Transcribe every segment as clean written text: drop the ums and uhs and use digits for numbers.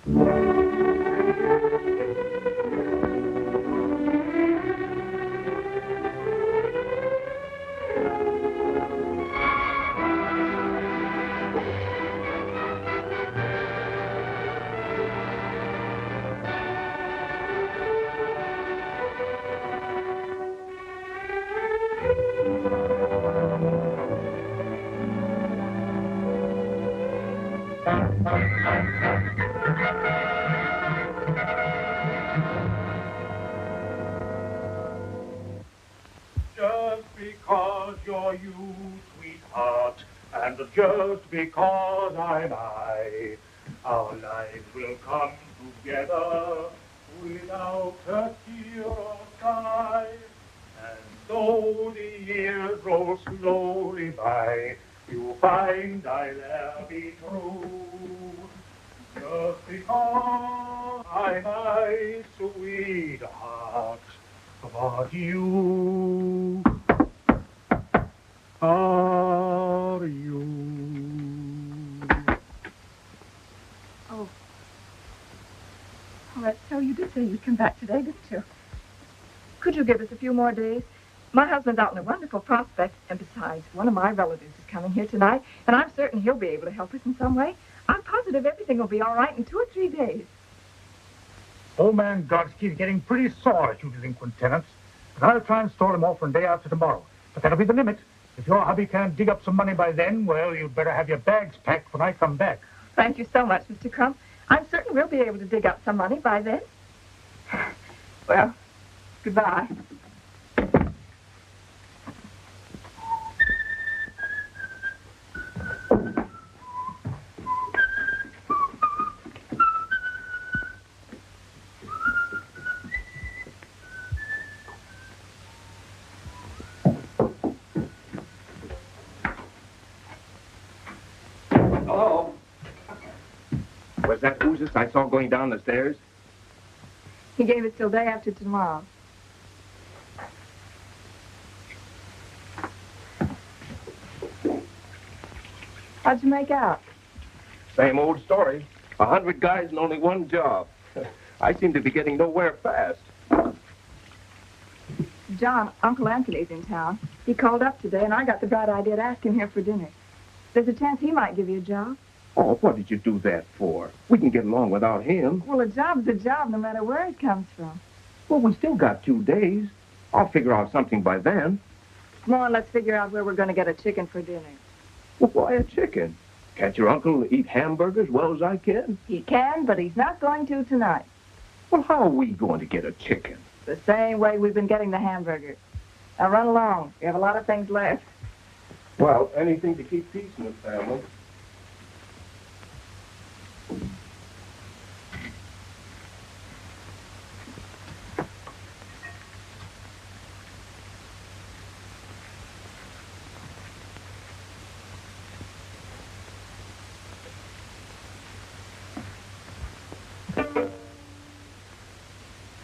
Just because you're you, sweetheart, and just because I'm I, our lives will come together without a tear or sigh. And though the years roll slowly by, you find I'll ever be true. Just because I'm my sweetheart, but you are you. Oh, that's so. You did say you'd come back today, didn't you? Could you give us a few more days? My husband's out in a wonderful prospect, and besides, one of my relatives is coming here tonight, and I'm certain he'll be able to help us in some way. I'm positive everything will be all right in 2 or 3 days. Old man Godsky's getting pretty sore at you delinquent tenants, and I'll try and stall him off for a day after tomorrow. But that'll be the limit. If your hubby can't dig up some money by then, well, you'd better have your bags packed when I come back. Thank you so much, Mr. Crump. I'm certain we'll be able to dig up some money by then. Well, goodbye. Hello? Was that Oozes I saw going down the stairs? He gave us till day after tomorrow. How'd you make out? Same old story. 100 guys and only one job. I seem to be getting nowhere fast. John, Uncle Anthony's in town. He called up today, and I got the bright idea to ask him here for dinner. There's a chance he might give you a job. Oh, what did you do that for? We can get along without him. Well, a job's a job, no matter where it comes from. Well, we still got 2 days. I'll figure out something by then. Come on, let's figure out where we're going to get a chicken for dinner. Well, why a chicken? Can't your uncle eat hamburgers as well as I can? He can, but he's not going to tonight. Well, how are we going to get a chicken? The same way we've been getting the hamburger. Now run along. We have a lot of things left. Well, anything to keep peace in the family.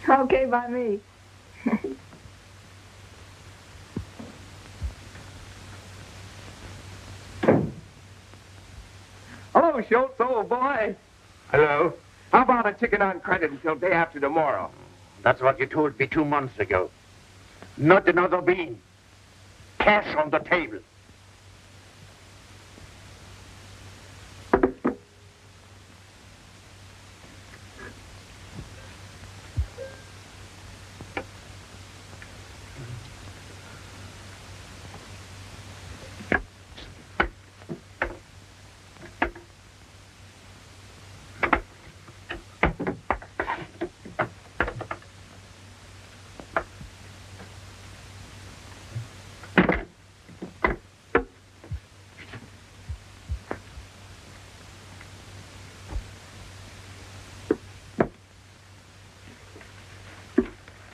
Okay by me. Hello, Schultz, old boy. Hello. How about a chicken on credit until day after tomorrow? That's what you told me 2 months ago. Not another bean. Cash on the table.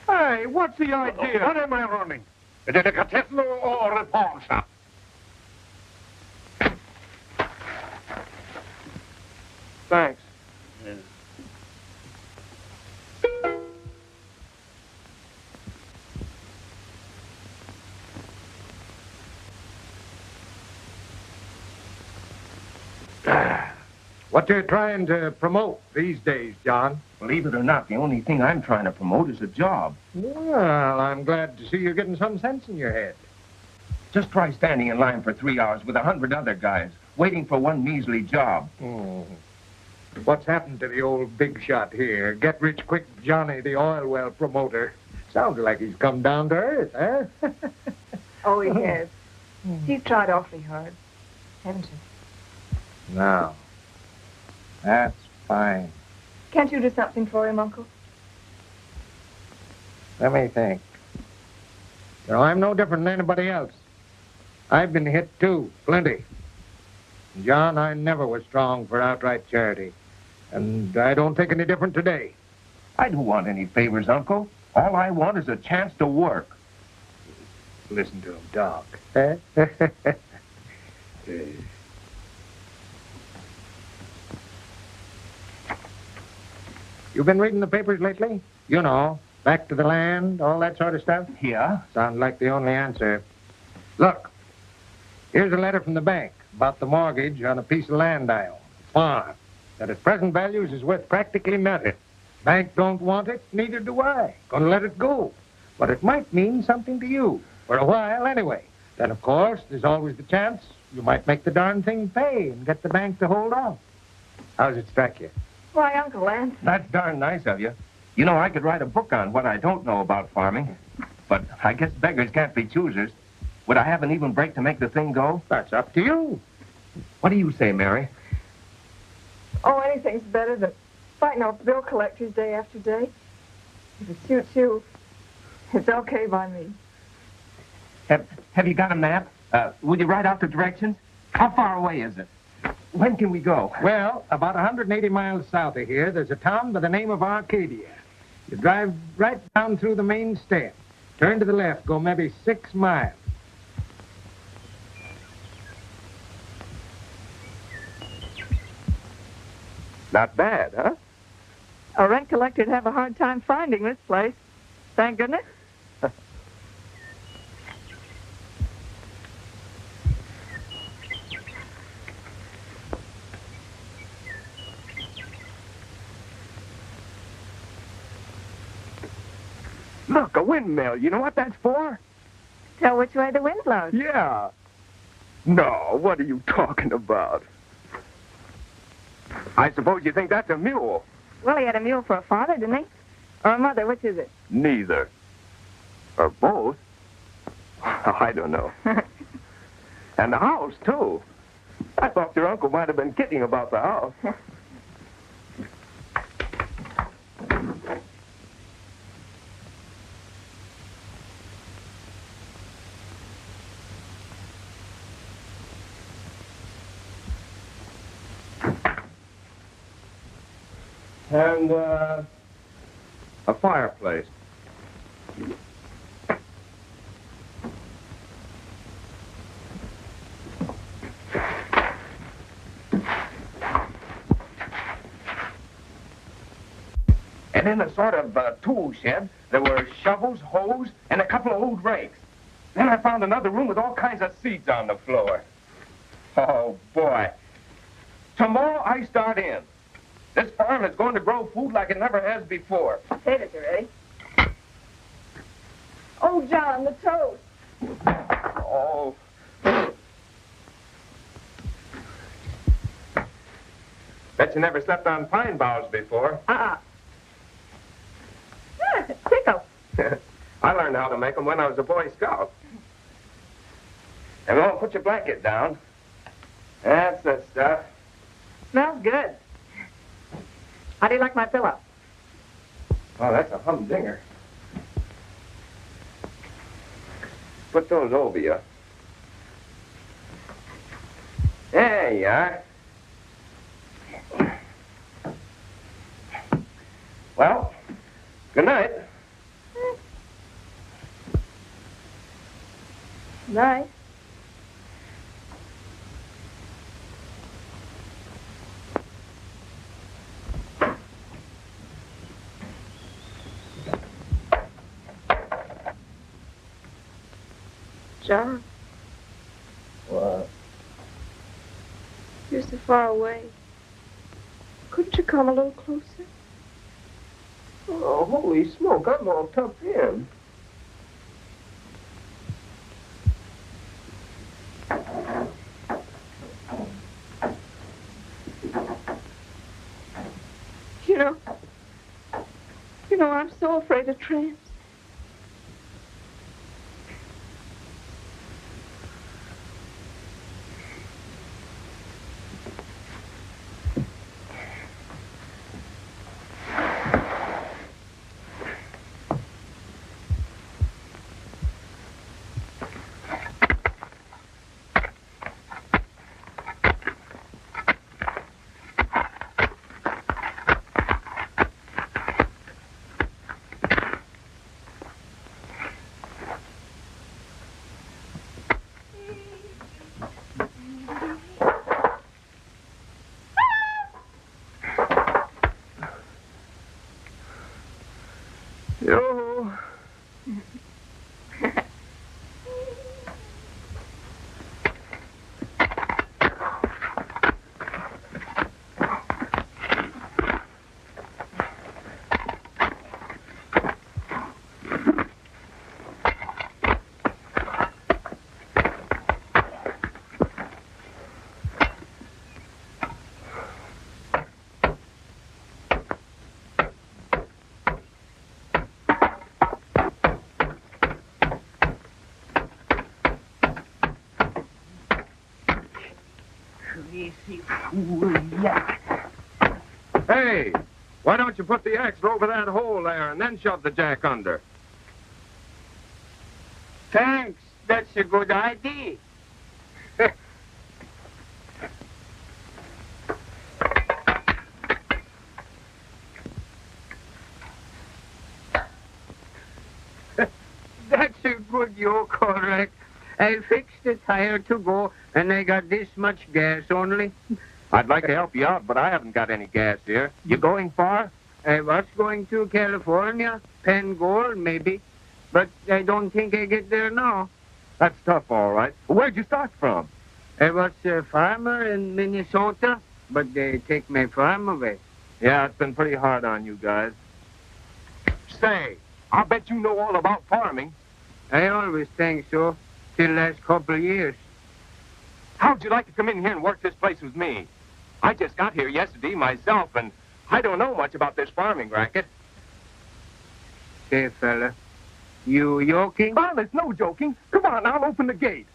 Hey, what's the idea? What am I running? A delicatessen or a pawn shop? Thanks. What you're trying to promote these days, John? Believe it or not, the only thing I'm trying to promote is a job. Well, I'm glad to see you're getting some sense in your head. Just try standing in line for 3 hours with 100 other guys, waiting for one measly job. What's happened to the old big shot here? Get-rich-quick Johnny, the oil well promoter. Sounds like he's come down to earth, eh? Oh, he has. He's tried awfully hard, haven't you? No. That's fine. Can't you do something for him, Uncle? Let me think. You know, I'm no different than anybody else. I've been hit, too, plenty. John, I never was strong for outright charity. And I don't think any different today. I don't want any favors, Uncle. All I want is a chance to work. Listen to him, Doc. You been reading the papers lately? You know, back to the land, all that sort of stuff? Yeah? Sounds like the only answer. Look, here's a letter from the bank about the mortgage on a piece of land I own, farm, that at present values is worth practically nothing. Bank don't want it, neither do I. Gonna let it go. But it might mean something to you, for a while anyway. Then, of course, there's always the chance you might make the darn thing pay and get the bank to hold on. How's it strike you? Why, Uncle Lance. That's darn nice of you. You know, I could write a book on what I don't know about farming. But I guess beggars can't be choosers. Would I have an even break to make the thing go? That's up to you. What do you say, Mary? Oh, anything's better than fighting off bill collectors day after day. If it suits you, it's okay by me. Have you got a map? Would you write out the directions? How far away is it? When can we go? Well, about 180 miles south of here, there's a town by the name of Arcadia. You drive right down through the main stem. Turn to the left, go maybe 6 miles. Not bad, huh? A rent collector'd have a hard time finding this place. Thank goodness. Look, a windmill. You know what that's for? Tell which way the wind blows. Yeah. No, what are you talking about? I suppose you think that's a mule. Well, he had a mule for a father, didn't he? Or a mother, which is it? Neither. Or both. I don't know. And the house, too. I thought your uncle might have been kidding about the house. And, a fireplace. And in a sort of tool shed, there were shovels, hoes, and a couple of old rakes. Then I found another room with all kinds of seeds on the floor. Oh, boy. Tomorrow I start in. This farm is going to grow food like it never has before. Potatoes are ready. Oh, John, the toast. Oh. Bet you never slept on pine boughs before. Tickle. I learned how to make them when I was a Boy Scout. And well, put your blanket down. That's the stuff. Smells good. How do you like my pillow? Oh, that's a humdinger. Put those over you. There you are. Well, good night. Nice. John. What? You're so far away. come a little closer? Oh, holy smoke, I'm all tucked in. You know, I'm so afraid of tramps. Yo. Hey, why don't you put the axle over that hole there and then shove the jack under? Thanks. That's a good idea. That's a good yoke, all right. I fixed the tire to go, and I got this much gas only. I'd like to help you out, but I haven't got any gas here. You going far? I was going to California, Penn Gold, maybe. But I don't think I get there now. That's tough, all right. Where'd you start from? I was a farmer in Minnesota, but they take my farm away. Yeah, it's been pretty hard on you guys. Say, I'll bet you know all about farming. I always think so, till last couple of years. How'd you like to come in here and work this place with me? I just got here yesterday myself, and I don't know much about this farming racket. Say, fella, you joking? Well, there's no joking. Come on, I'll open the gate.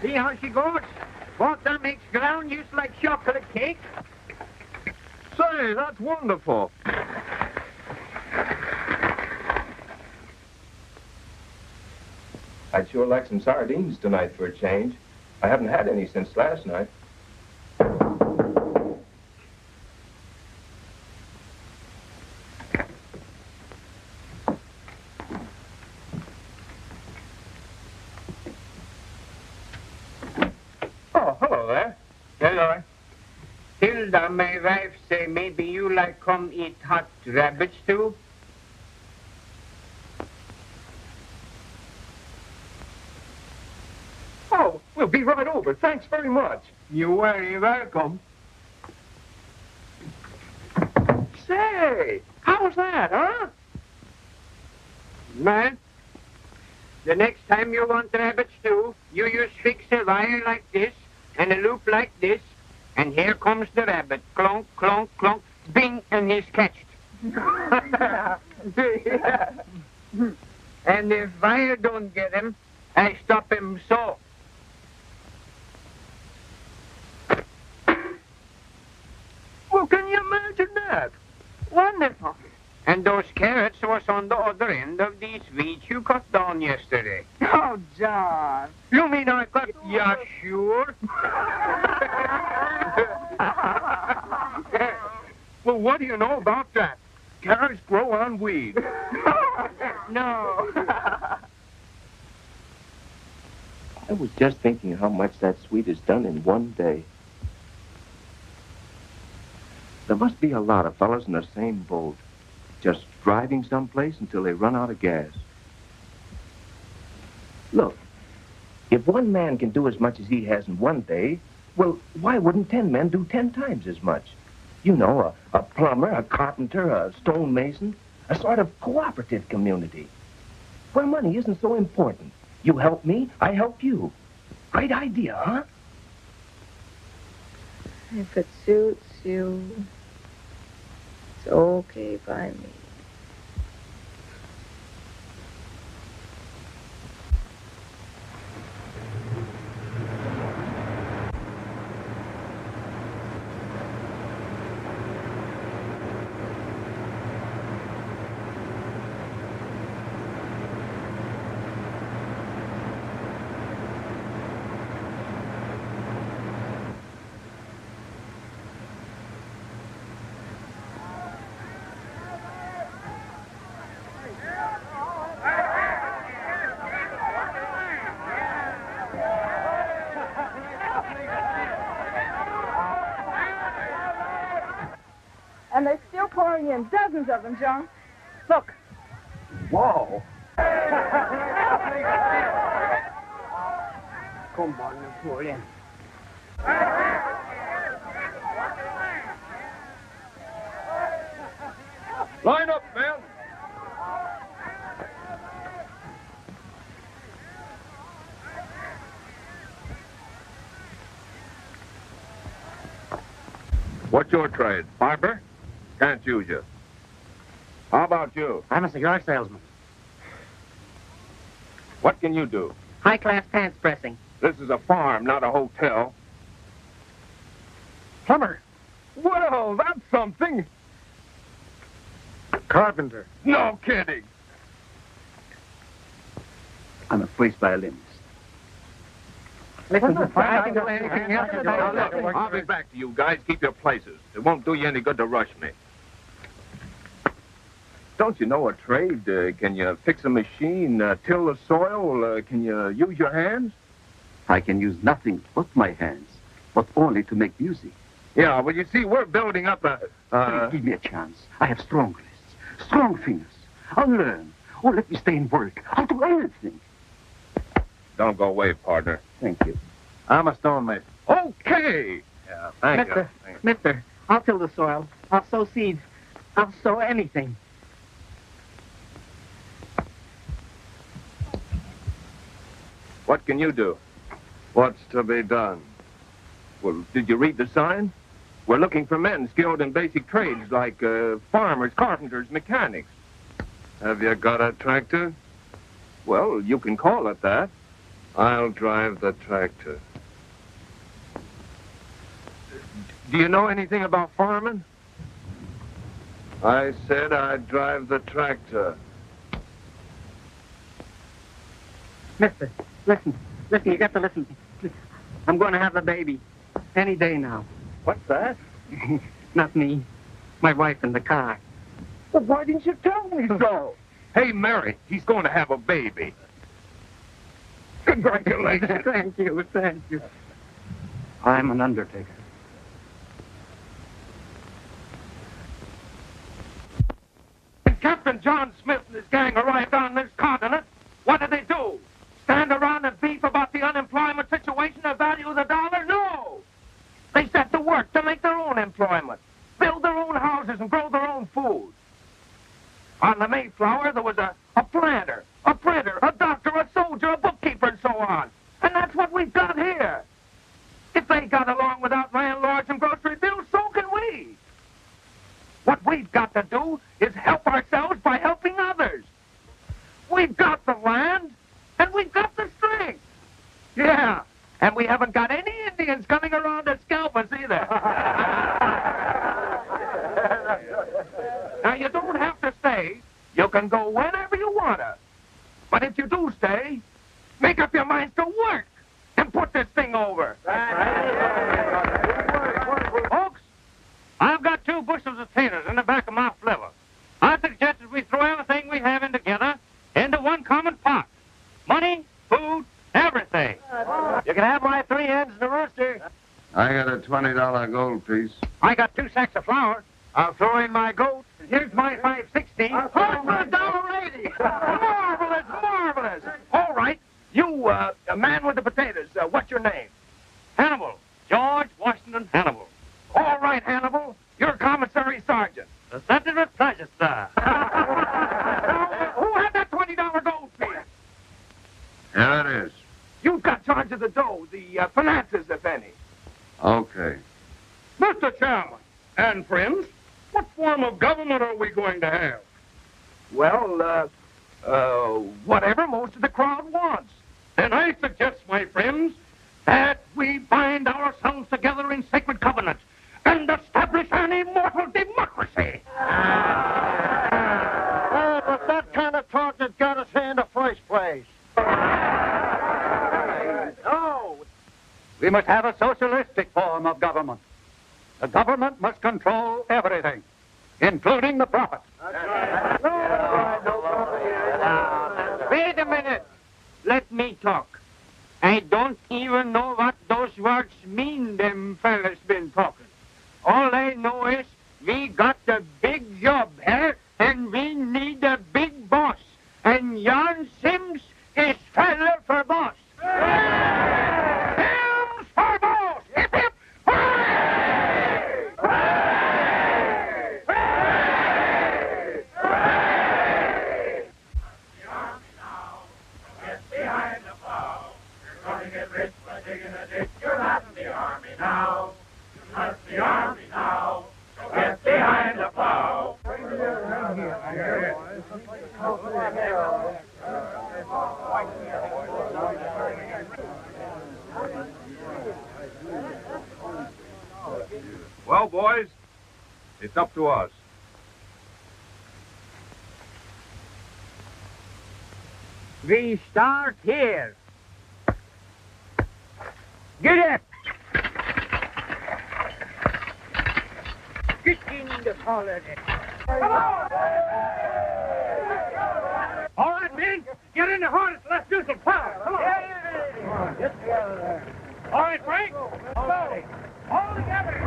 See how she goes? Water makes ground just like chocolate cake. Say, that's wonderful. I'd sure like some sardines tonight for a change. I haven't had any since last night. Oh, hello there. Hello. Hilda, my wife, say maybe you like come eat hot rabbit stew? Oh, we'll be right over. Thanks very much. You're very welcome. Say, how's that, huh? Man, the next time you want rabbit stew, you just fix a wire like this and a loop like this, and here comes the rabbit. Clunk, clunk, clunk, bing, and he's catched. And if wire don't get him, I stop him so. Well, can you imagine that? Wonderful. And those carrots was on the other end of these weeds you cut down yesterday. Oh, John. You mean I cut? Yeah, sure. Well, what do you know about that? Carrots grow on weeds. No. I was just thinking how much that sweet is done in one day. There must be a lot of fellas in the same boat, just driving someplace until they run out of gas. Look, If one man can do as much as he has in one day, well, why wouldn't 10 men do 10 times as much? You know, a plumber, a carpenter, a stonemason, a sort of cooperative community, where money isn't so important. You help me, I help you. Great idea, huh? If it suits you, it's okay by me. And they're still pouring in, dozens of them, John. Look. Whoa. Come on, pour in. Line up, men. What's your trade? Barber? Can't use you. How about you? I'm a cigar salesman. What can you do? High-class pants pressing. This is a farm, not a hotel. Plumber. Well, that's something. Carpenter. No kidding. I'm a first violinist. Listen, I can do anything else. Look, I'll be back to you guys. Keep your places. It won't do you any good to rush me. Don't you know a trade? Can you fix a machine, till the soil? Can you use your hands? I can use nothing but my hands, but only to make music. Yeah, well, you see, we're building up a... Please give me a chance. I have strong wrists, strong fingers. I'll learn. Or let me stay and work. I'll do anything. Don't go away, partner. Thank you. I'm a stonemason. Okay. Yeah, thank you. Mister, I'll till the soil. I'll sow seeds. I'll sow anything. What can you do? What's to be done? Well, did you read the sign? We're looking for men skilled in basic trades like farmers, carpenters, mechanics. Have you got a tractor? Well, you can call it that. I'll drive the tractor. Do you know anything about farming? I said I'd drive the tractor. Mister, listen, you got to listen. I'm going to have a baby any day now. What's that? Not me. My wife in the car. Well, why didn't you tell me so? Hey, Mary, he's going to have a baby. Congratulations. Thank you. I'm an undertaker. When Captain John Smith and his gang arrived on this continent, what did they do? Stand around and beef about the unemployment situation and value of the dollar? No! They set to work to make their own employment, build their own houses and grow their own food. On the Mayflower, there was a planter, a printer, a doctor, a soldier, a bookkeeper, and so on. And that's what we've got here. If they got along without landlords and grocery bills, so can we. What we've got to do is help ourselves by helping others. We've got the land, and we've got the strength. Yeah, and we haven't got any Indians coming around to scalp us either. Now, you don't have to stay. You can go whenever you want to. But if you do stay, make up your minds to work and put this thing over. Folks, I've got 2 bushels of taters in the back of my flivver. I suggest that we throw everything we have in together into one common pot. Money, food, everything. You can have my 3 hens and a rooster. I got a $20 gold piece. I got 2 sacks of flour. I'll throw in my goat. And here's my 5.60. Hold for $1.80. Marvelous. All right. You you, a man with the potatoes, what's your name? Hannibal. George Washington Hannibal. All right, Hannibal. You're commissary sergeant. Accepted with pleasure, sir. Who had that $20 gold piece? Here it is. You've got charge of the dough, the finances, if any. Okay. Mr. Chairman and friends, what form of government are we going to have? Well, whatever most of the crowd wants. And I suggest, my friends, that we bind ourselves together in sacred covenant and establish an immortal democracy. But that kind of talk that got us here in the first place. No! We must have a socialistic form of government. The government must control everything, including the profit. Wait a minute. Let me talk. I don't even know what those words mean them fellas been talking. All I know is we got a big job here, and we need a big boss. And Jan Sims is fella for boss. Sims for boss! Hip, hip, hooray! Hooray! Hooray! Hooray! The army now, get behind the plow. You're going to get rich by digging a ditch. You're not in the army now. You're not in the army now. So get behind the plow. Well, boys, it's up to us. We start here. Get up! Get in the collar. All right, men, get in the harness. Let's do some power. Come on. Get together there. All right, Frank. Go. All together.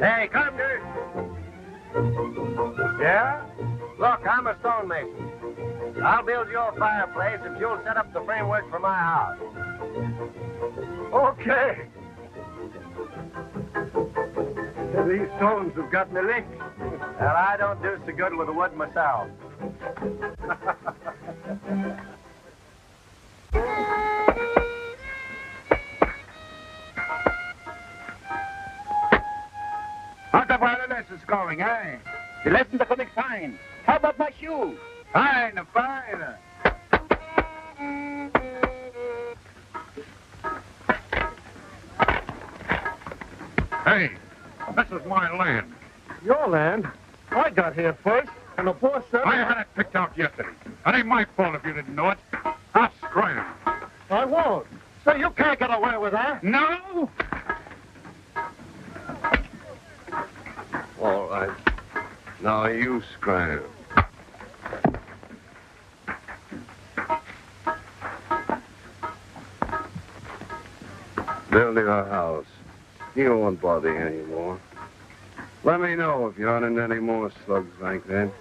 Hey, Carpenter! Yeah? Look, I'm a stonemason. I'll build you a fireplace if you'll set up the framework for my house. Okay. These stones have got me licked. Well, I don't do so good with the wood myself. How's the violinist is going, eh? The lessons are coming fine. How about my shoe? Fine, fine. Hey, this is my land. Your land? I got here first, and the boss said... I had it picked out yesterday. It ain't my fault if you didn't know it. I'll scram. I won't. So you can't get away with that. No? All right. Now you scram. Building a house. You won't bother you anymore. Let me know if you run into any more slugs like that.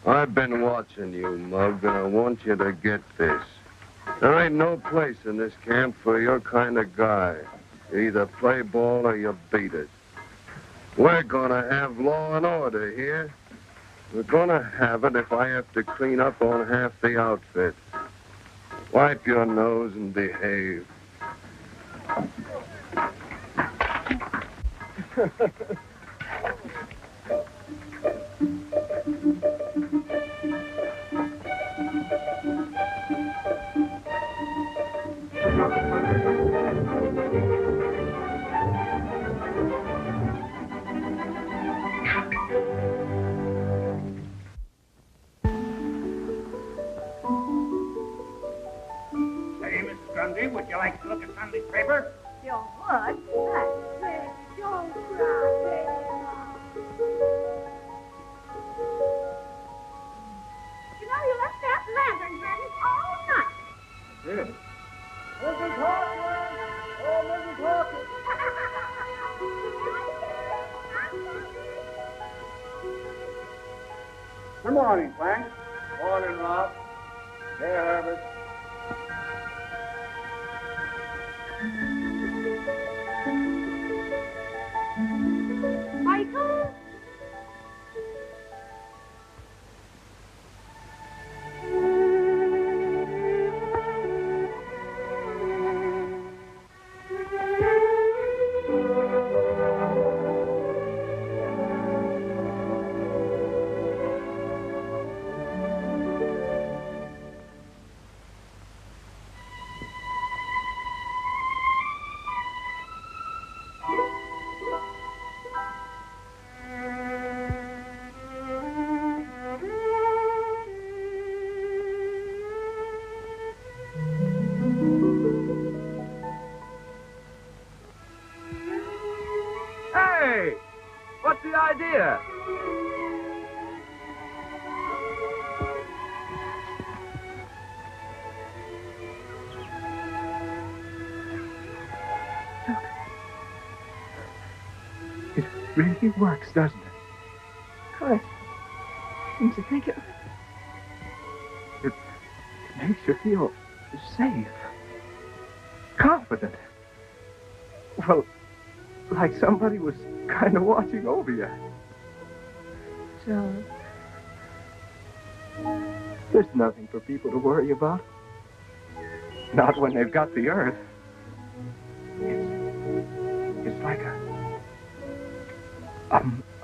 I've been watching you, Mug, and I want you to get this. There ain't no place in this camp for your kind of guy. You either play ball or you beat it. We're gonna have law and order here. We're gonna have it if I have to clean up on half the outfit. Wipe your nose and behave. Would you like to look at Sunday's paper? You would? Baby, don't cry, baby. You know, you left that lantern burning all night. Yeah. Mrs. Hawkins! Oh, Mrs. Hawkins! Good morning, Frank. Morning, Rob. Hey, Herbert. Michael? Hey! What's the idea? It really works, doesn't it? Of course. Didn't you think it would? It makes you feel safe, confident. Well, like somebody was kind of watching over you. John. There's nothing for people to worry about. Not when they've got the earth. It's like a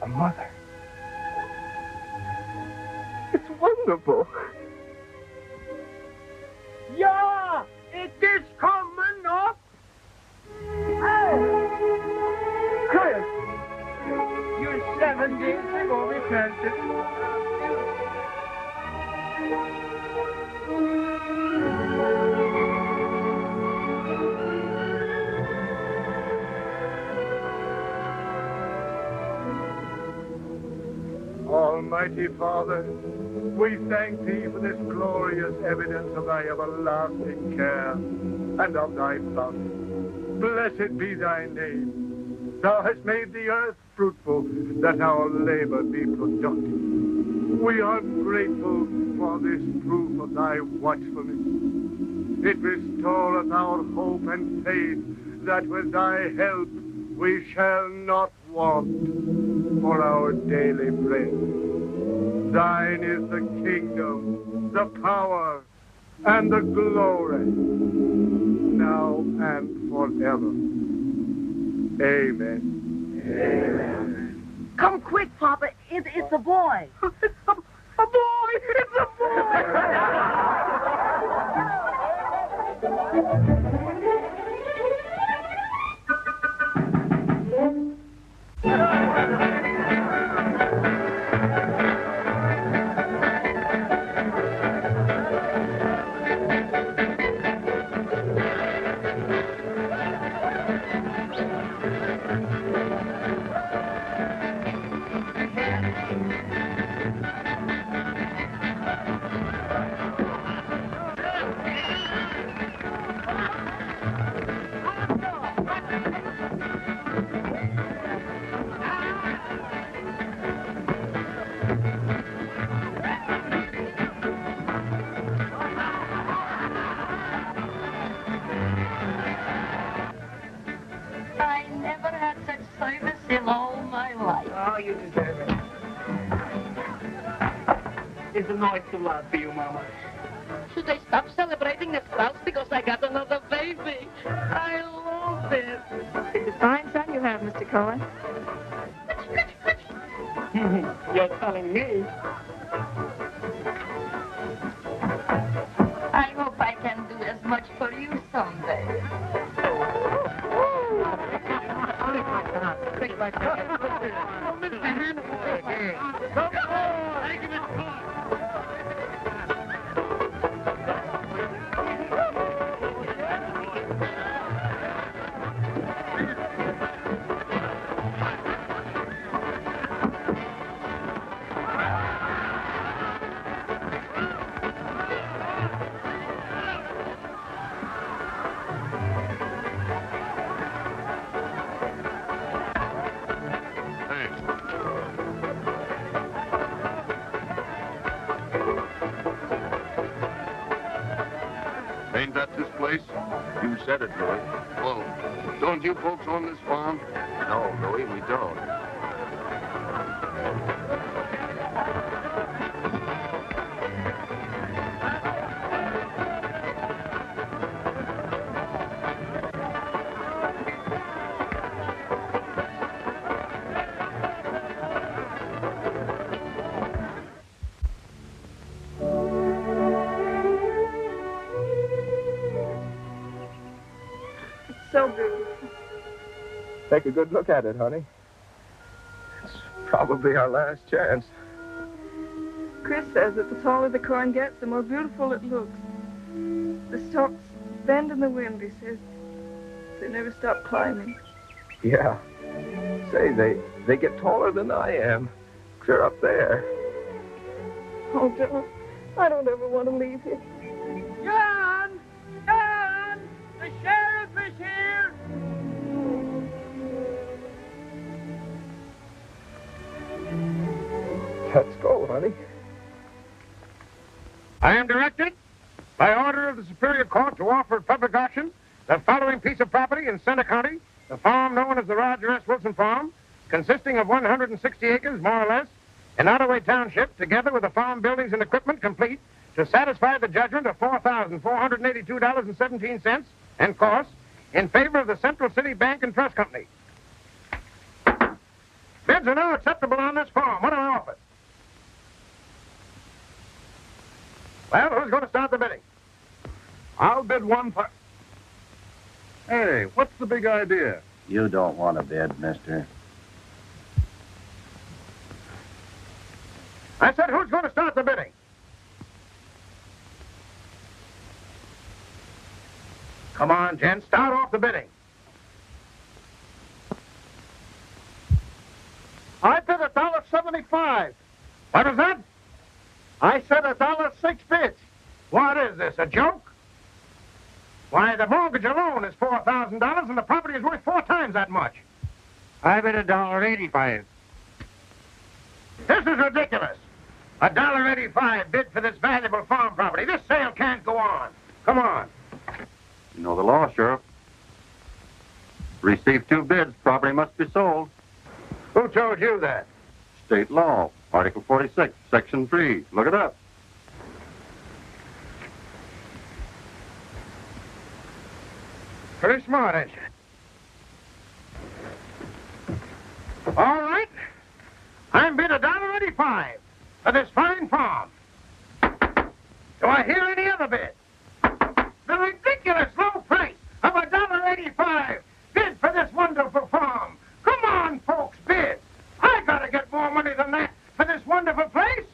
mother. It's wonderful. Yeah! It is coming up! Hey! Chris! You're 7 days ago repented. Almighty Father, we thank thee for this glorious evidence of thy everlasting care and of thy love. Blessed be thy name. Thou hast made the earth fruitful, that our labor be productive. We are grateful for this proof of thy watchfulness. It restoreth our hope and faith that with thy help we shall not want for our daily bread. Thine is the kingdom, the power, and the glory, now and forever. Amen. Amen. Come quick, Papa. It's a boy. A boy! It's a boy! life. Oh, you deserve it. It's a noise too loud for you, Mama. Should I stop celebrating this house because I got another baby? I love it. It's a fine son you have, Mr. Cohen. You're telling me. I hope I can do as much for you someday. Ain't that this place? You said it, Louis. Well, don't you folks own this farm? No, Louis, we don't. So beautiful. Take a good look at it, honey. It's probably our last chance. Chris says that the taller the corn gets, the more beautiful it looks. The stalks bend in the wind, he says. They never stop climbing. Yeah. Say, they get taller than I am. Clear up there. Oh, John, I don't ever want to leave here. John! John! The sheriff is here! Let's go, honey. I am directed, by order of the Superior Court, to offer at public auction the following piece of property in Center County, the farm known as the Roger S. Wilson Farm, consisting of 160 acres, more or less, in Ottaway Township, together with the farm buildings and equipment complete, to satisfy the judgment of $4,482.17 and costs in favor of the Central City Bank and Trust Company. Bids are now acceptable on this farm. What do I offer? Well, who's going to start the bidding? I'll bid one for... Hey, what's the big idea? You don't want to bid, mister. I said, who's going to start the bidding? Come on, gents, start off the bidding. I bid $1.75. What was that? I said $1.06 bids. What is this, a joke? Why, the mortgage alone is $4,000 and the property is worth 4 times that much. I bid $1.85. This is ridiculous. $1.85 bid for this valuable farm property. This sale can't go on. Come on. You know the law, Sheriff. Receive 2 bids, property must be sold. Who told you that? State law, Article 46, Section 3. Look it up. Pretty smart, ain't you? All right. I'm bid $1.85 for this fine farm. Do I hear any other bid? The ridiculous low price of $1.85 bid for this wonderful farm. Come on, folks, bid. I gotta get more money than that for this wonderful place.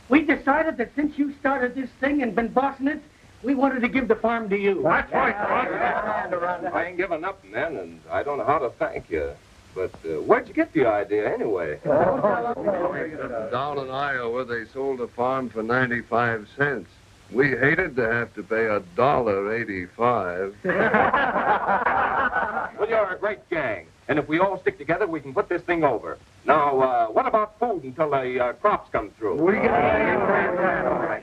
We decided that since you started this thing and been bossing it, we wanted to give the farm to you. That's right. I ain't given up, man, and I don't know how to thank you. But where'd you get the idea, anyway? Down in Iowa, they sold a farm for 95 cents. We hated to have to pay $1.85. Well, you're a great gang. And if we all stick together, we can put this thing over. Now, what about food until the crops come through?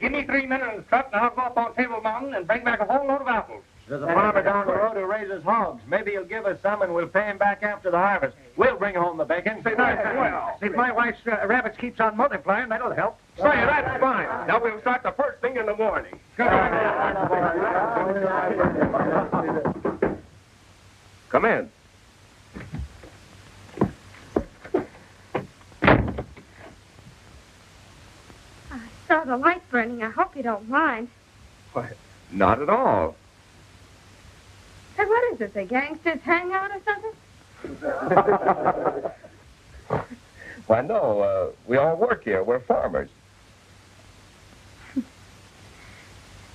Give me 3 minutes in the truck, and I'll go up on Table Mountain and bring back a whole load of apples. There's a farmer down the road who raises raises hogs. Maybe he'll give us some and we'll pay him back after the harvest. We'll bring home the bacon. Say, that's well. If my wife's rabbits keeps on multiplying, that'll help. Say, that's fine. Now we'll start the first thing in the morning. Come in. I saw the light burning. I hope you don't mind. Why, not at all. Hey, what is it? The gangsters hang out or something? Why, no. We all work here. We're farmers.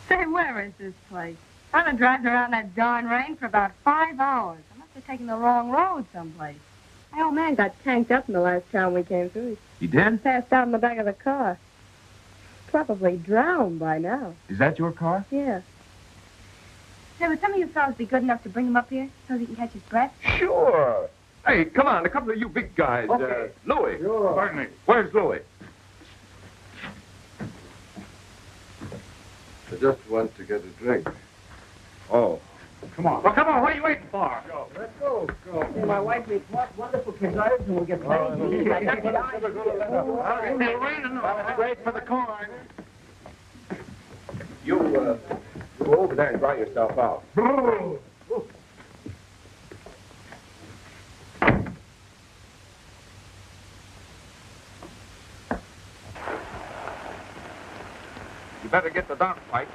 Say, where is this place? I've been driving around that darn rain for about 5 hours. I must have taken the wrong road someplace. My old man got tanked up in the last town we came through. You did? Passed out in the back of the car. Probably drowned by now. Is that your car? Yeah. Say, would some of you fellas be good enough to bring him up here so that he can catch his breath? Sure. Hey, come on, a couple of you big guys. Okay. Louis. Sure. Pardon me. Where's Louis? I just went to get a drink. Oh. Come on. Well, come on. What are you waiting for? Go. Let's go. Hey, my wife makes wonderful preserves and we'll get plenty to eat. It's great for the corn. You go over there and dry yourself out. You better get the dock pipe.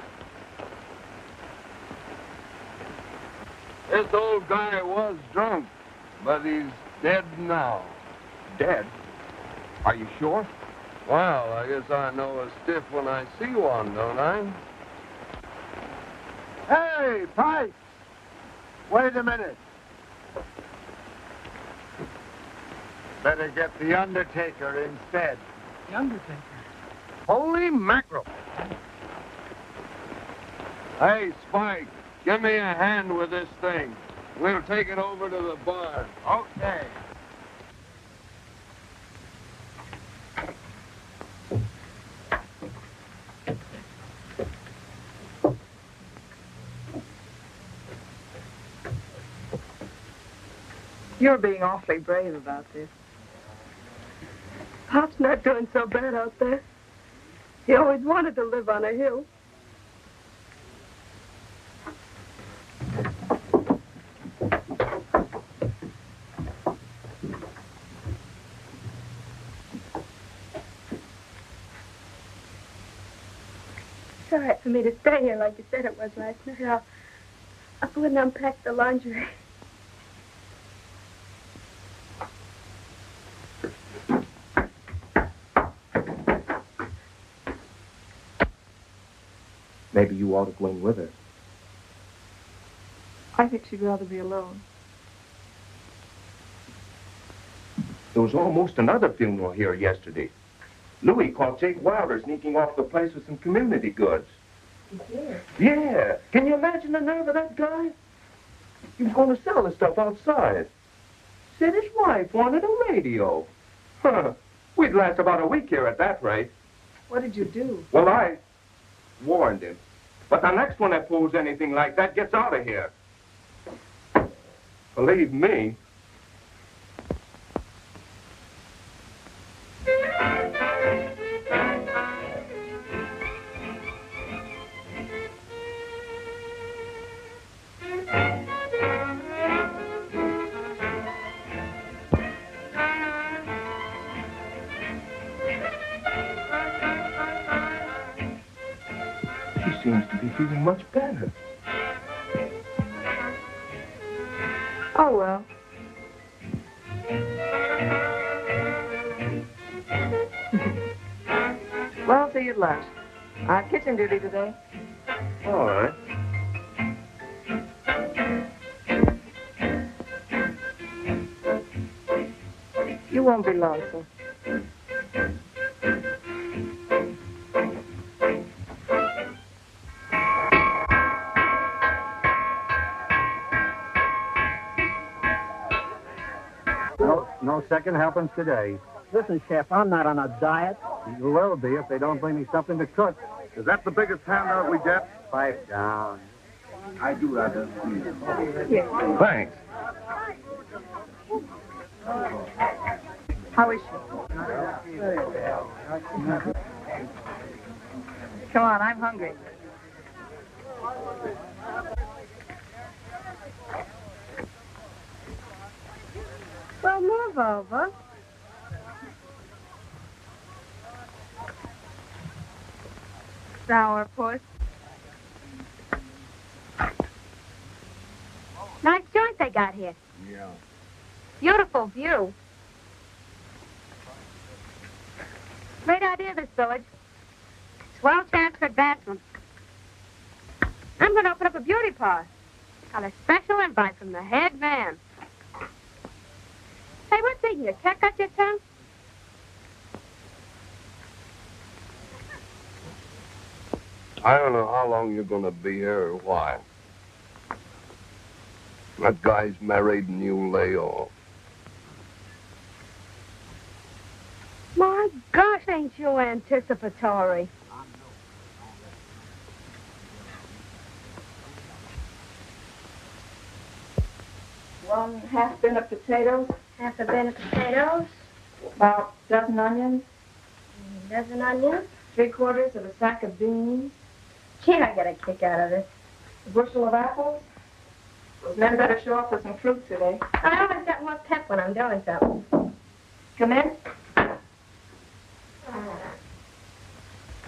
This old guy was drunk, but he's dead now. Dead? Are you sure? Well, I guess I know a stiff when I see one, don't I? Hey, Pipe! Wait a minute. Better get the Undertaker instead. The Undertaker? Holy mackerel! Hey, Spike, give me a hand with this thing. We'll take it over to the barn. Okay. You're being awfully brave about this. Pop's not doing so bad out there. He always wanted to live on a hill. It's all right for me to stay here like you said it was last night. I'll go and unpack the laundry. Maybe you ought to go in with her. I think she'd rather be alone. There was almost another funeral here yesterday. Louis caught Jake Wilder sneaking off the place with some community goods. He did? Yeah. Can you imagine the nerve of that guy? He was going to sell the stuff outside. Said his wife wanted a radio. Huh. We'd last about a week here at that rate. What did you do? Well, I warned him. But the next one that pulls anything like that gets out of here. Believe me. Seems to be feeling much better. Oh, well. Well, see you at lunch. I have kitchen duty today. All right. You won't be lonesome. No second helpings today. Listen, Chef, I'm not on a diet. You will be if they don't bring me something to cook. Is that the biggest handout we get? Pipe down. I do rather. Thanks. How is she? Come on, I'm hungry. Well, move over. Sourpuss. Nice joint they got here. Yeah. Beautiful view. Great idea, this village. Swell chance for advancement. I'm going to open up a beauty parlor. Got a special invite from the head man. Hey, what's eating you? Cat got your tongue? I don't know how long you're going to be here or why. That guy's married and you lay off. My gosh, ain't you anticipatory? One half bin of potatoes. Half a bin of potatoes. About a dozen onions. A dozen onions. 3/4 of a sack of beans. Gee, I get a kick out of this. A bushel of apples. Those men better show up with some fruit today. I always got more pep when I'm doing something. Come in.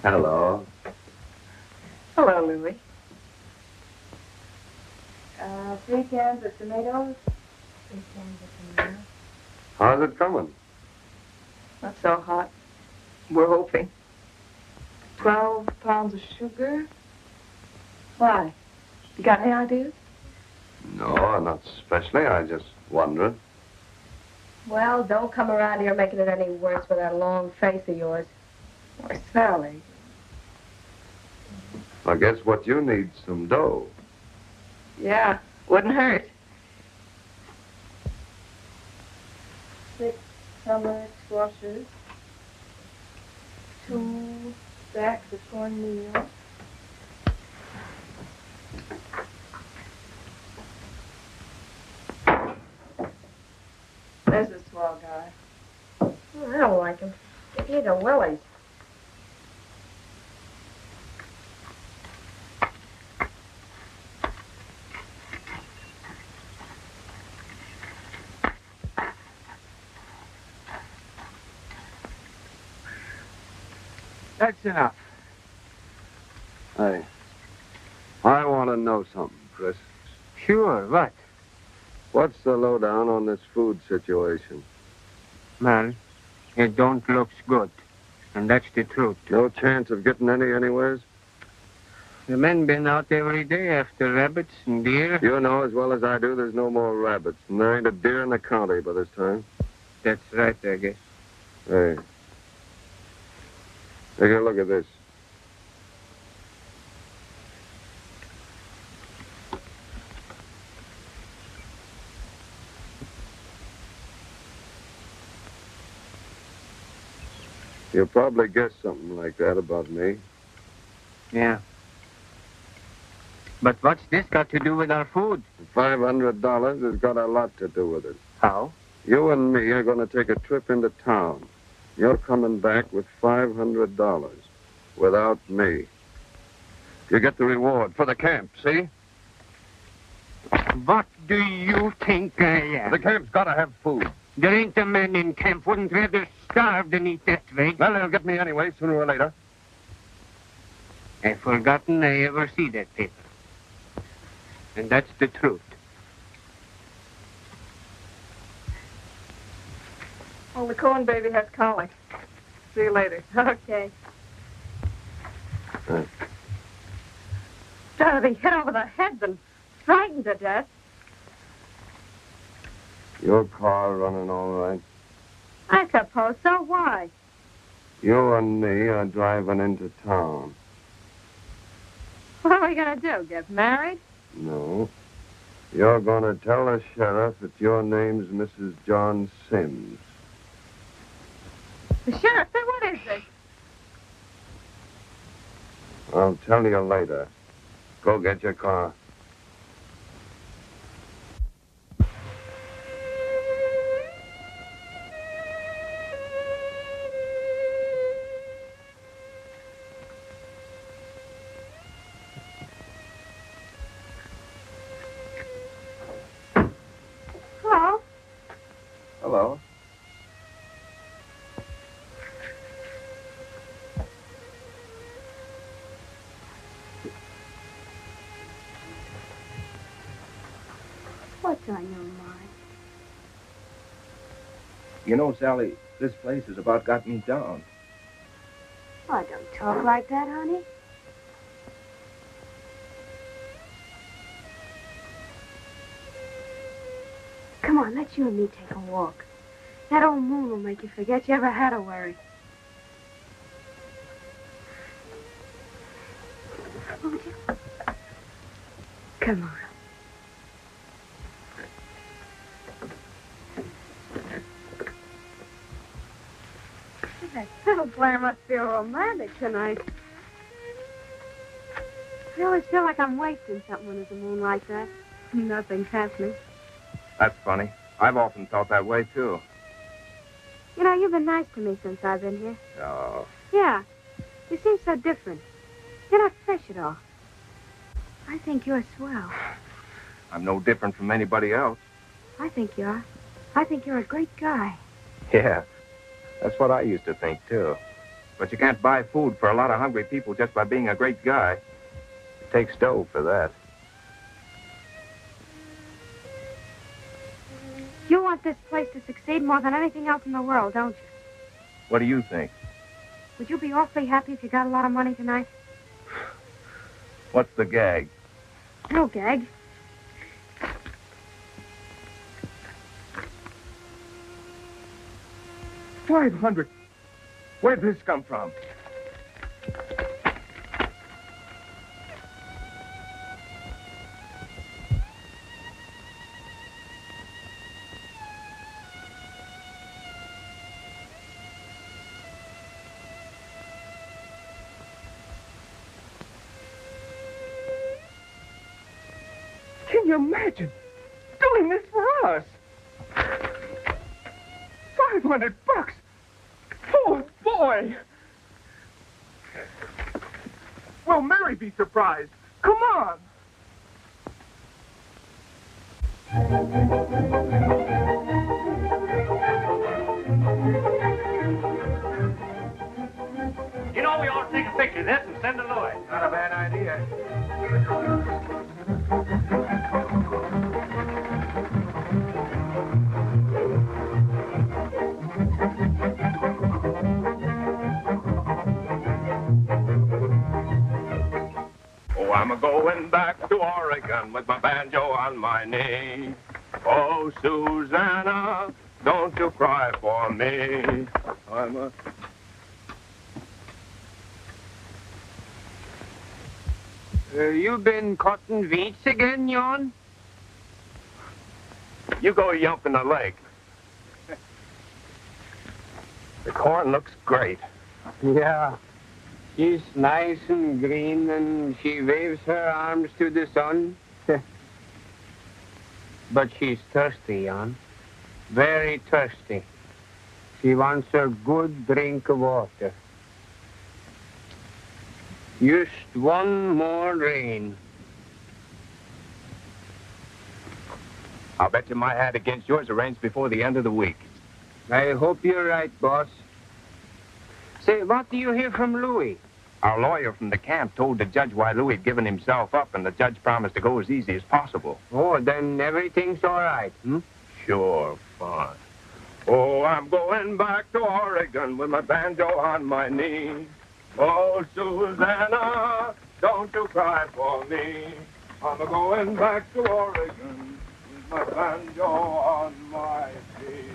Hello. Hello, Louie. 3 cans of tomatoes. 3 cans of tomatoes. How's it coming? Not so hot. We're hoping. 12 pounds of sugar. Why? You got any ideas? No, not especially. I just wondered. Well, don't come around here making it any worse with that long face of yours. Or Sally. I guess what you need's some dough. Yeah, wouldn't hurt. 6 summer squashes. 2 sacks of cornmeal. There's a swell guy. Oh, I don't like him. He's a Willie's. That's enough. Hey, I want to know something, Chris. Sure, what? What's the lowdown on this food situation? Well, it don't looks good. And that's the truth. No chance of getting any anywheres? The men been out every day after rabbits and deer. You know as well as I do there's no more rabbits. And there ain't a deer in the county by this time. That's right, I guess. Hey. Take a look at this. You'll probably guess something like that about me. Yeah. But what's this got to do with our food? $500 has got a lot to do with it. How? You and me are going to take a trip into town. You're coming back with $500 without me. You get the reward for the camp, see? What do you think I am? The camp's got to have food. There ain't a man in camp wouldn't rather starve than eat that way. Well, they'll get me anyway, sooner or later. I've forgotten I ever see that paper. And that's the truth. Well, the corn baby has colic. See you later. Okay. Gotta be hit over the head and frightened to death. Your car running all right? I suppose so. Why? You and me are driving into town. What are we gonna do? Get married? No. You're going to tell the sheriff that your name's Mrs. John Sims. The sheriff? Then what is this? I'll tell you later. Go get your car. Hello. What's on your mind? You know, Sally, this place has about got me down. Oh, don't talk like that, honey. Come on, let's you and me take a walk. That old moon will make you forget you ever had a worry. Won't you? Come on. That fiddle player must feel romantic tonight. I always feel like I'm wasting something when there's a moon like that. Nothing's happening. That's funny. I've often felt that way, too. You know, you've been nice to me since I've been here. Oh. Yeah. You seem so different. You're not fresh at all. I think you're swell. I'm no different from anybody else. I think you are. I think you're a great guy. Yeah. That's what I used to think, too. But you can't buy food for a lot of hungry people just by being a great guy. It takes dough for that. You want this place to succeed more than anything else in the world, don't you? What do you think? Would you be awfully happy if you got a lot of money tonight? What's the gag? No gag. $500. Where'd this come from? Can you imagine doing this for us? $500. Oh, boy. Will Mary be surprised? Come on. You know, we ought to take a picture of this and send it to Lloyd. Not a bad idea. I'm a-going back to Oregon with my banjo on my knee. Oh, Susanna, don't you cry for me. You been cutting weeds again, Jon? You go yump in the lake. The corn looks great. Yeah. She's nice and green, and she waves her arms to the sun. But she's thirsty, Jon. Very thirsty. She wants a good drink of water. Just one more rain. I'll bet you my hat against yours arranged before the end of the week. I hope you're right, boss. Say, what do you hear from Louis? Our lawyer from the camp told the judge why Louis had given himself up, and the judge promised to go as easy as possible. Oh, then everything's all right, hmm? Sure, fine. Oh, I'm going back to Oregon with my banjo on my knee. Oh, Susanna, don't you cry for me. I'm going back to Oregon with my banjo on my knee.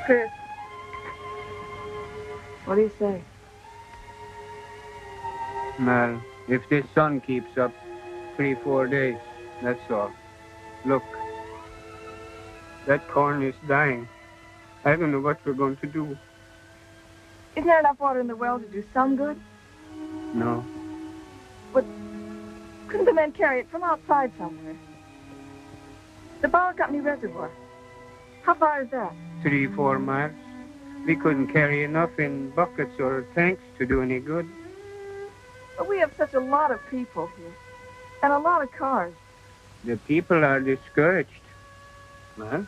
Chris, what do you say? Well, if this sun keeps up 3-4 days, that's all. Look. That corn is dying. I don't know what we're going to do. Isn't there enough water in the well to do some good? No. But couldn't the men carry it from outside somewhere? The Power Company reservoir. How far is that? 3-4 miles. We couldn't carry enough in buckets or tanks to do any good. But we have such a lot of people here. And a lot of cars. The people are discouraged. Well,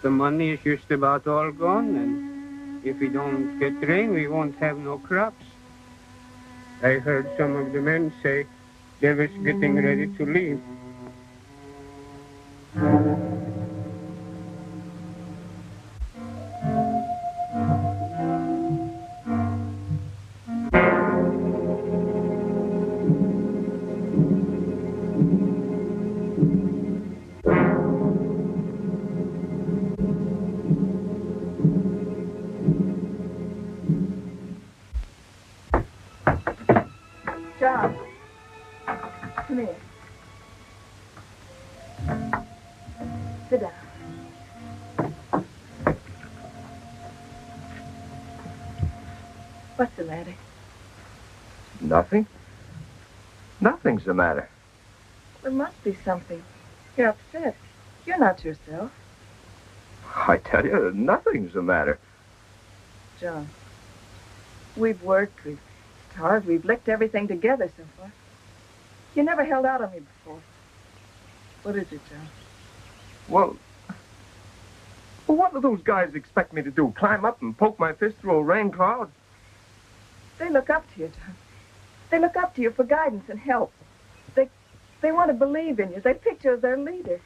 the money is just about all gone, and if we don't get rain, we won't have no crops. I heard some of the men say they was getting ready to leave. John, come here. Sit down. What's the matter? Nothing. Nothing's the matter. There must be something. You're upset. You're not yourself. I tell you, nothing's the matter. John, we've worked, we've starved, we've licked everything together so far. You never held out on me before. What is it, John? Well, what do those guys expect me to do? Climb up and poke my fist through a rain cloud? They look up to you, John. They look up to you for guidance and help. They want to believe in you. They pick you as their leader.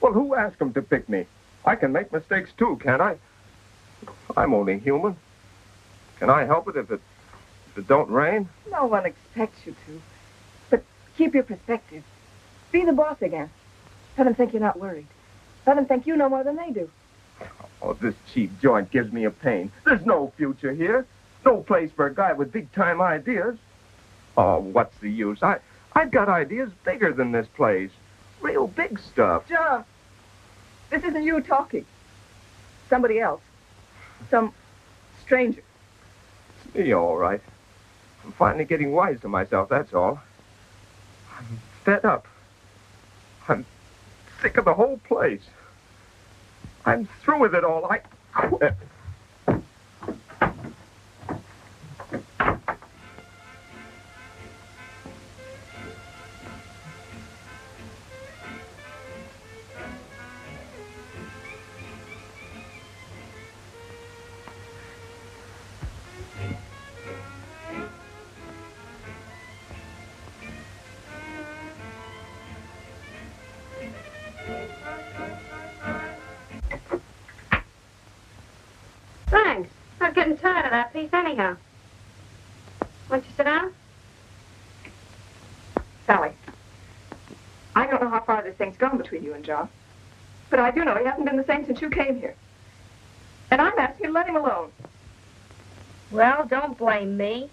Well, who asked them to pick me? I can make mistakes too, can't I? I'm only human. Can I help it if it don't rain? No one expects you to. But keep your perspective. Be the boss again. Let them think you're not worried. Let them think you know more than they do. Oh, this cheap joint gives me a pain. There's no future here. No place for a guy with big-time ideas. Oh, what's the use? I've got ideas bigger than this place. Real big stuff. John, this isn't you talking. Somebody else. Some stranger. It's me, all right. I'm finally getting wise to myself, that's all. I'm fed up. I'm sick of the whole place. I'm through with it all. I quit. Thanks. I was getting tired of that piece anyhow. Won't you sit down? Sally, I don't know how far this thing's gone between you and John, but I do know he hasn't been the same since you came here. And I'm asking you to let him alone. Well, don't blame me.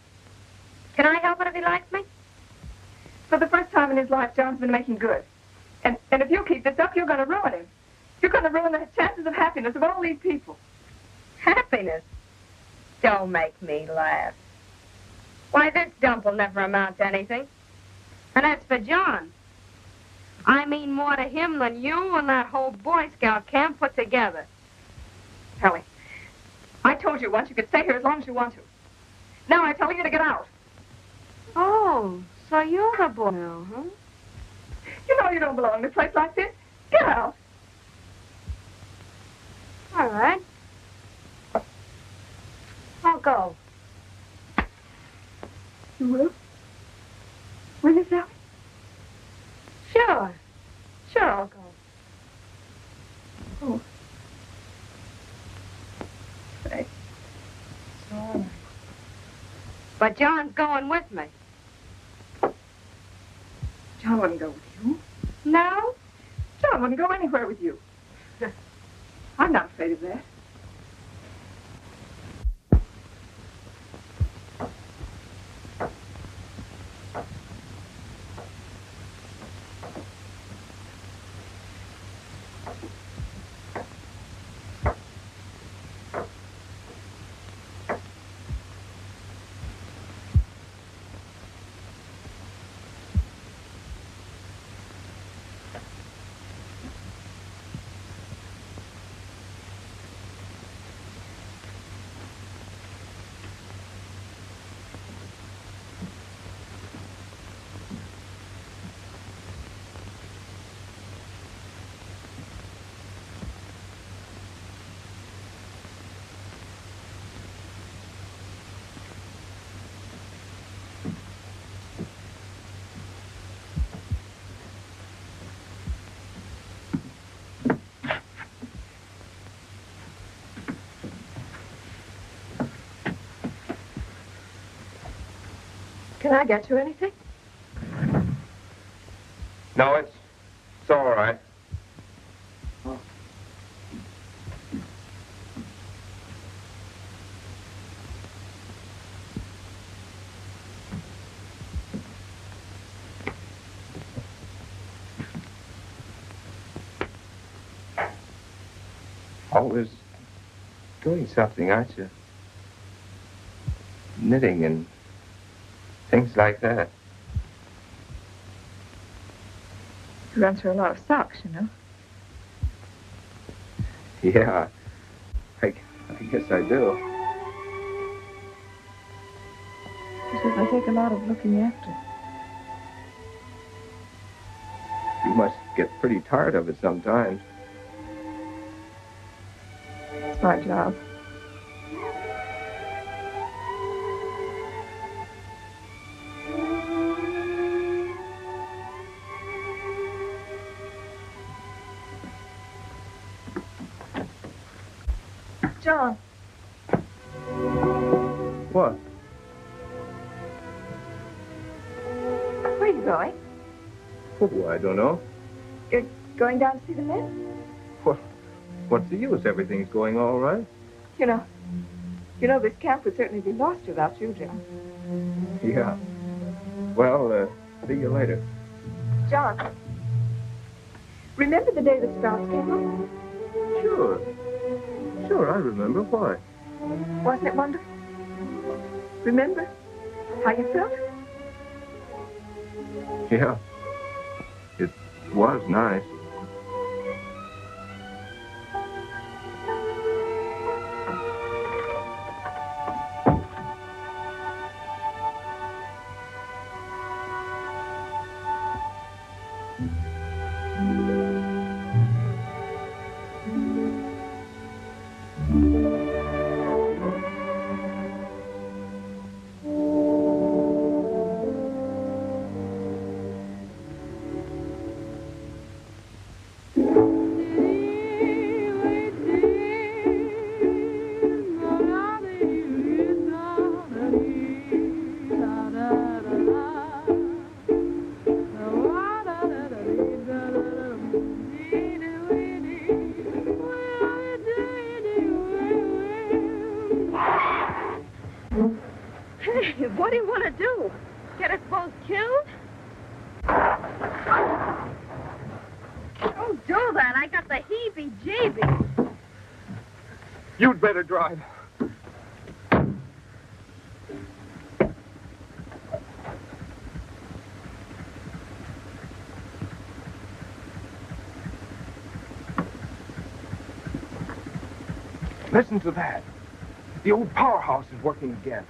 Can I help it if he likes me? For the first time in his life, John's been making good. And if you keep this up, you're going to ruin him. You're going to ruin the chances of happiness of all these people. Happiness? Don't make me laugh. Why, this dump will never amount to anything. And as for John, I mean more to him than you and that whole Boy Scout camp put together. Ellie, I told you once you could stay here as long as you want to. Now I'm telling you to get out. Oh, so you're the boy now, huh? You know you don't belong in a place like this. Get out. All right. I'll go. You will? Will you, Sally? Sure. Sure, I'll go. Oh. Thanks. It's all right. But John's going with me. John wouldn't go with you. No? John wouldn't go anywhere with you. I'm not afraid of that. Can I get you anything? No, it's all right. Always doing something, aren't you? Knitting and things like that. You run through a lot of socks, you know. Yeah, I guess I do. He says I take a lot of looking after. You must get pretty tired of it sometimes. It's my job. John. What? Where are you going? Oh, I don't know. You're going down to see the men? What's the use? Everything's going all right. You know, this camp would certainly be lost without you, John. Yeah. Well, see you later. John, remember the day the Sprouts came up? Sure. Sure, I remember. Why? Wasn't it wonderful? Remember how you felt? Yeah. It was nice. What do you want to do? Get us both killed? Don't do that. I got the heebie-jeebies. You'd better drive. Listen to that. The old powerhouse is working again.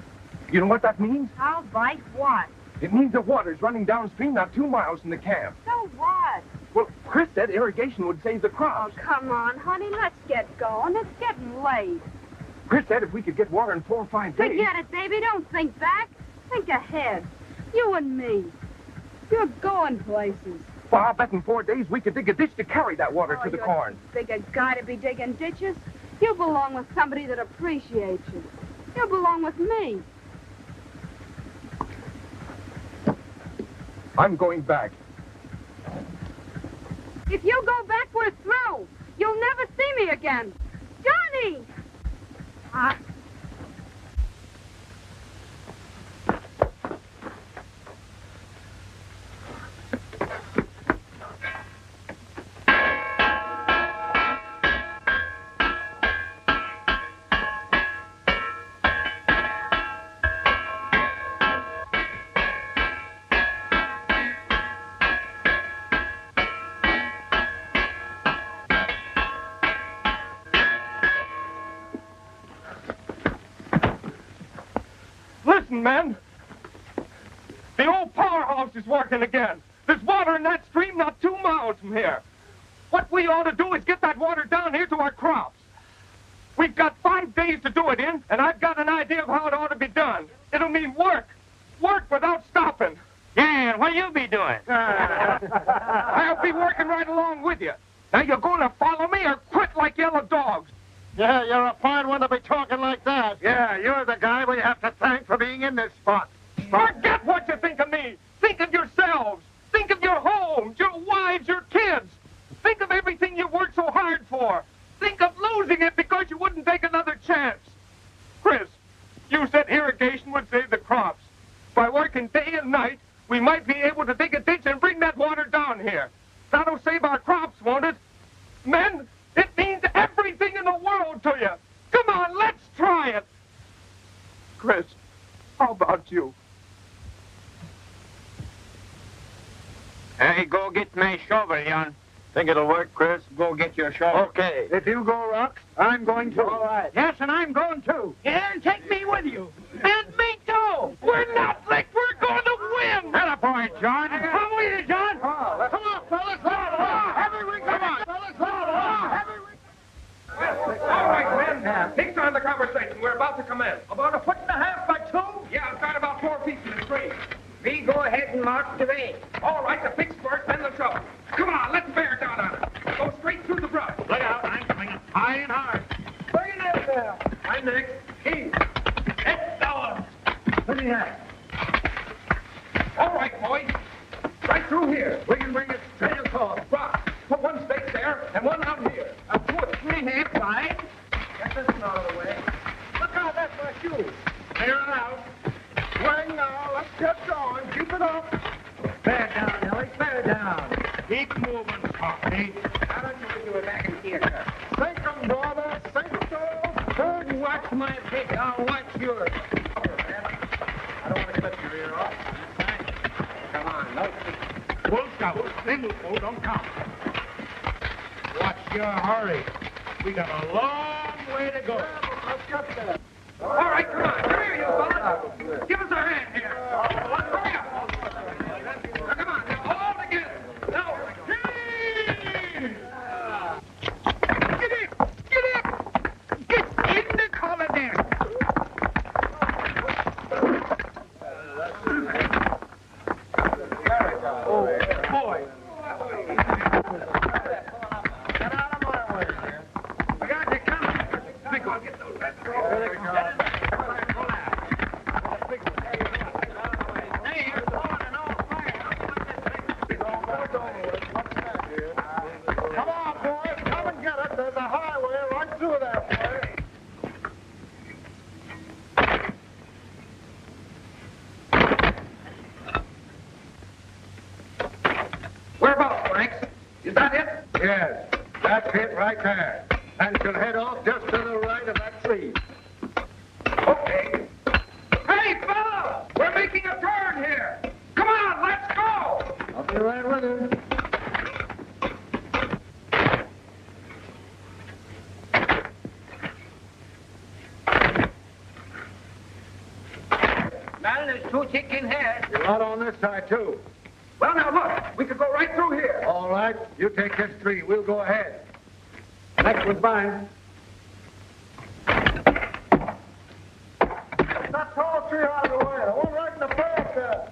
You know what that means? How bite what? It means the water's running downstream not 2 miles from the camp. So what? Well, Chris said irrigation would save the crops. Oh, come on, honey. Let's get going. It's getting late. Chris said if we could get water in 4 or 5 days... Forget it, baby. Don't think back. Think ahead. You and me. You're going places. Well, I'll bet in 4 days we could dig a ditch to carry that water to the corn. Big a guy to be digging ditches. You belong with somebody that appreciates you. You belong with me. I'm going back. If you go back, we're through. You'll never see me again. Johnny! Listen, men. The old powerhouse is working again. There's water in that stream not 2 miles from here. What we ought to do is get that water down here to our crops. We've got 5 days to do it in, and I've got an idea of how it ought to be done. It'll mean work. Work without stopping. Yeah, and what'll you be doing? I'll be working right along with you. Now, you're going to follow me or quit like yellow dogs. Yeah, you're a fine one to be talking like that. Yeah, you're the guy we have to thank for being in this spot. Forget what you think of me. Think of yourselves. Think of your homes, your wives, your kids. Think of everything you worked so hard for. Think of losing it because you wouldn't take another chance. Chris, you said irrigation would save the crops. By working day and night, we might be able to dig a ditch and bring that water down here. That'll save our crops, won't it? Men, it means everything in the world to you. Come on, let's try it. Chris, how about you? Hey, go get my shovel, Jan. Think it'll work, Chris? Go get your shovel. Okay. If you go, Rock, I'm going to. All right. Yes, and I'm going too. Yeah, and take me with you. And me too. We're not licked. We're going to win. Attaboy, John. Come with you, John. Come on, fellas. Come on, fellas. All right, men. Things on the conversation. We're about to commence. About 1.5 by 2? Yeah, I've got about 4 feet in the tree. We go ahead and mark the way. All right, the picks first, then the shovel. Come on, let's bear down on it. Go straight through the brush. Look out, I'm coming up high and hard. Bring it in there. I'm next. Keith. It's down. Look at that. All right, boys. Right through here. We can bring it straight across. Rock. Put one stake there and one out here. A foot, 3.5 wide. Get this one out of the way. Look out, that's my shoe. Clear it out. Swing now, let's get going. Keep it up. Bear down, Ellie, bear down. Keep moving, Softy. How don't you do it back in here, sir? Sink 'em, brother. Sink 'em. Watch my pick. I'll watch yours. I don't want to cut your ear off. Come on, no. We'll scout. Then we'll go. Don't count. Watch your hurry. We got a long way to go. Let's get there. All right, come on. Come here, you fellas. Give us a hand here. Hurry up. Now, come on. Now, all together. Now, get in. Get in. Get in the collar there. Oh, boy. Get out of my way, man. We got you coming. Let me go and get those. Come on, boys. Come and get it. There's a highway right through there, boys. Whereabouts, Franks? Is that it? Yes, that's it right there. And she'll head off just to the right of that tree. Okay. Hey, fellas! We're making a turn here. Come on, let's go! I'll be right with you. Man, there's 2 chicken heads. You're out on this side, too. Well, now look, we could go right through here. All right, you take this tree. We'll go ahead. Next one's mine. That tall tree out of the way. The one right in the back there.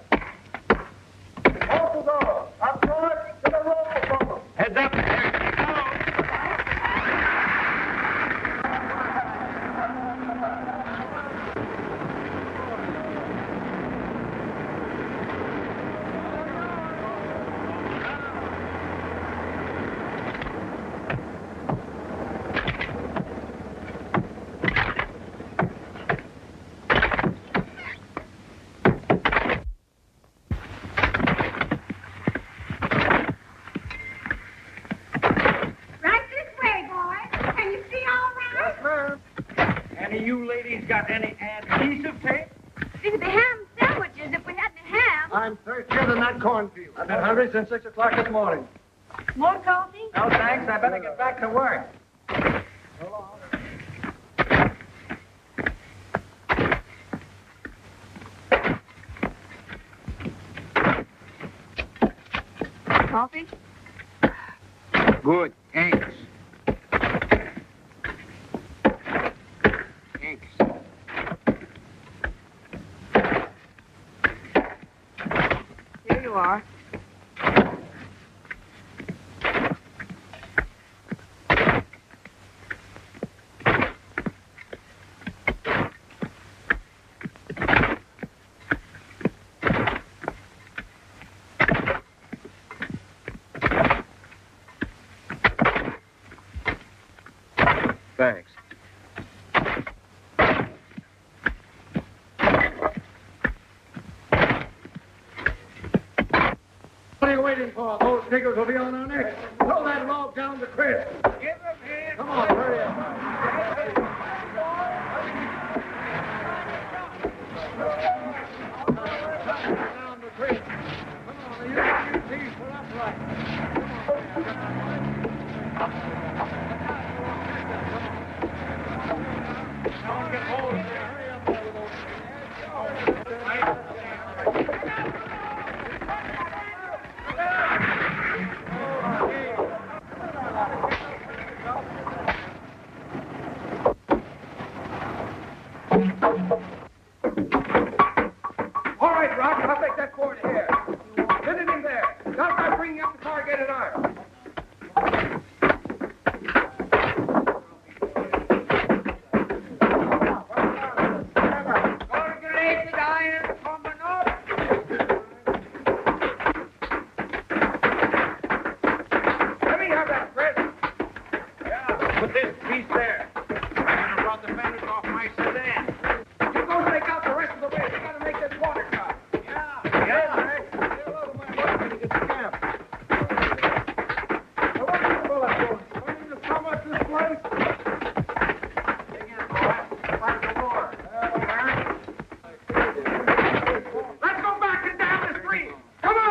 Off we go. Up to it. To the road, fellas. Heads up. Got any adhesive tape? These would be ham sandwiches if we had any ham. I'm thirstier than that cornfield. I've been hungry since 6 o'clock this morning. More coffee? No, thanks. I better get back to work. Coffee? Good, thanks. Thanks. Here you are. you waiting for? Those niggers will be on our necks. Throw that log down to Chris. Give them here. Come on, hurry up. Down to Chris. Come on, you thieves for upright. Come on, get hold of it. Hurry up there with those. All right, Rock, I'll take that cord here. Get it in there. Now start bringing up the car, get it armed. Corrugated iron coming up. Let me have that, Chris. Yeah, put this piece there. I'm gonna run the fenders off my sedan. You go take out the rest of the way. We gotta make this water cut. Yeah. Yeah. Get a load of my work when you get to camp. Now, what's this fella doing? Want him to sum up this place? Let's go back and down the street. Come on.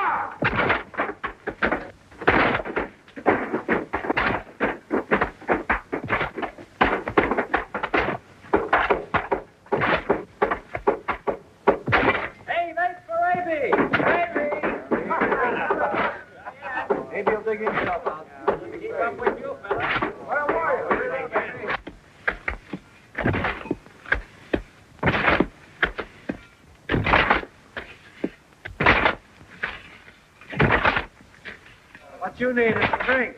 Hey, thanks for Amy. Maybe he'll dig himself out. Keep up with you, fella. Where were you? What you need is a drink.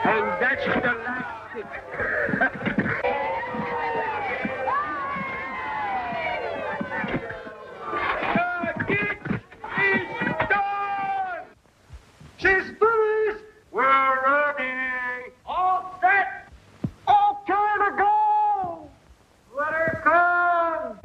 And that's the last thing. She's finished. We're ready. All set. Okay to go. Let her come.